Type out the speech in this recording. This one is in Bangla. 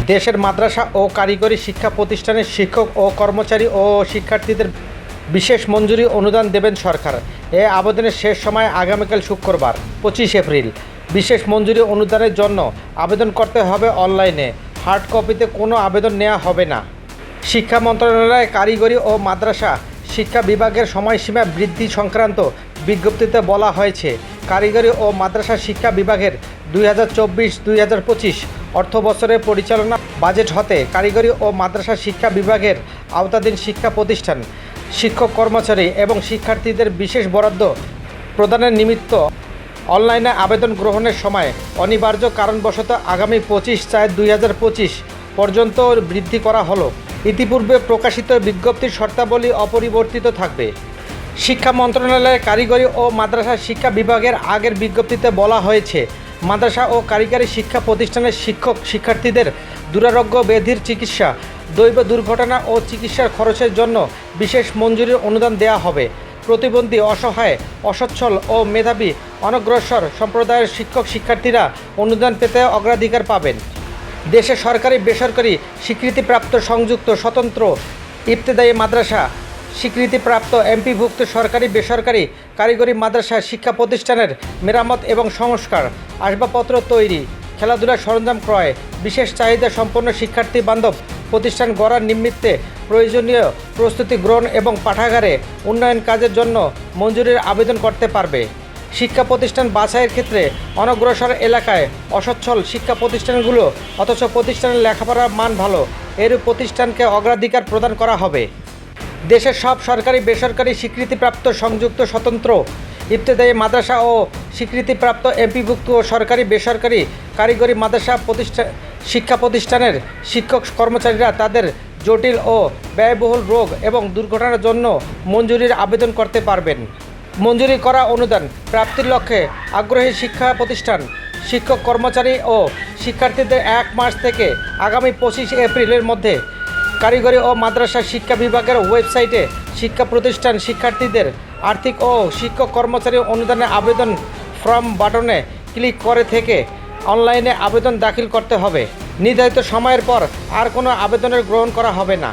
দেশের মাদ্রাসা ও কারিগরি শিক্ষা প্রতিষ্ঠানের শিক্ষক ও কর্মচারী ও শিক্ষার্থীদের বিশেষ মঞ্জুরি অনুদান দেবেন সরকার। এ আবেদনের শেষ সময় আগামীকাল শুক্রবার 25 এপ্রিল। বিশেষ মঞ্জুরি অনুদানের জন্য আবেদন করতে হবে অনলাইনে, হার্ড কপিতে কোনো আবেদন নেওয়া হবে না। শিক্ষা মন্ত্রণালয় কারিগরি ও মাদ্রাসা শিক্ষা বিভাগের সময়সীমা বৃদ্ধি সংক্রান্ত বিজ্ঞপ্তিতে বলা হয়েছে, কারিগরি ও মাদ্রাসা শিক্ষা বিভাগের 2024-2025 অর্থ বছরের পরিচালনা বাজেট হতে কারিগরি ও মাদ্রাসা শিক্ষা বিভাগের আওতাধীন শিক্ষা প্রতিষ্ঠান, শিক্ষক কর্মচারী এবং শিক্ষার্থীদের বিশেষ বরাদ্দ প্রদানের নিমিত্ত অনলাইনে আবেদন গ্রহণের সময় অনিবার্য কারণবশত আগামী 25/4/2025 পর্যন্ত বৃদ্ধি করা হলো। ইতিপূর্বে প্রকাশিত বিজ্ঞপ্তির শর্তাবলী অপরিবর্তিত থাকবে। শিক্ষা মন্ত্রণালয়ের কারিগরি ও মাদ্রাসা শিক্ষা বিভাগের আগের বিজ্ঞপ্তিতে বলা হয়েছে, মাদ্রাসা ও কারিগরি শিক্ষা প্রতিষ্ঠানের শিক্ষক শিক্ষার্থীদের দুরারোগ্য ব্যাধির চিকিৎসা, দৈব দুর্ঘটনা ও চিকিৎসার খরচের জন্য বিশেষ মঞ্জুরির অনুদান দেওয়া হবে। প্রতিবন্ধী, অসহায়, অসচ্ছল ও মেধাবী অনগ্রসর সম্প্রদায়ের শিক্ষক শিক্ষার্থীরা অনুদান পেতে অগ্রাধিকার পাবেন। দেশে সরকারি বেসরকারি স্বীকৃতিপ্রাপ্ত সংযুক্ত স্বতন্ত্র ইবতেদায়ী মাদ্রাসা, স্বীকৃতিপ্রাপ্ত এমপিভুক্ত সরকারি বেসরকারি কারিগরি মাদ্রাসা শিক্ষা প্রতিষ্ঠানের মেরামত এবং সংস্কার, আসবাবপত্র তৈরি, খেলাধুলার সরঞ্জাম ক্রয়, বিশেষ চাহিদা সম্পন্ন শিক্ষার্থী বান্ধব প্রতিষ্ঠান গড়ার নিমিত্তে প্রয়োজনীয় প্রস্তুতি গ্রহণ এবং পাঠাগারে উন্নয়ন কাজের জন্য মঞ্জুরির আবেদন করতে পারবে। শিক্ষা প্রতিষ্ঠান বাছাইয়ের ক্ষেত্রে অনগ্রসর এলাকায় অসচ্ছল শিক্ষা প্রতিষ্ঠানগুলো অথচ প্রতিষ্ঠানের লেখাপড়ার মান ভালো, এরূপ প্রতিষ্ঠানকে অগ্রাধিকার প্রদান করা হবে। দেশের সব সরকারি বেসরকারি স্বীকৃতিপ্রাপ্ত সংযুক্ত স্বতন্ত্র ইবতেদায়ী মাদ্রাসা ও স্বীকৃতিপ্রাপ্ত এমপিভুক্ত সরকারি বেসরকারি কারিগরি মাদ্রাসা শিক্ষা প্রতিষ্ঠানের শিক্ষক কর্মচারীরা তাদের জটিল ও ব্যয়বহুল রোগ এবং দুর্ঘটনার জন্য মঞ্জুরির আবেদন করতে পারবেন। মঞ্জুরি করা অনুদান প্রাপ্তির লক্ষ্যে আগ্রহী শিক্ষা প্রতিষ্ঠান, শিক্ষক কর্মচারী ও শিক্ষার্থীদের 1 মার্চ থেকে আগামী 25 এপ্রিলের মধ্যে কারিগরি ও মাদ্রাসা শিক্ষা বিভাগের ওয়েবসাইটে শিক্ষা প্রতিষ্ঠান শিক্ষার্থীদের আর্থিক ও শিক্ষক কর্মচারী অনুদানের আবেদন ফর্ম বাটনে ক্লিক করে থেকে অনলাইনে আবেদন দাখিল করতে হবে। নির্ধারিত সময়ের পর আর কোনো আবেদনের গ্রহণ করা হবে না।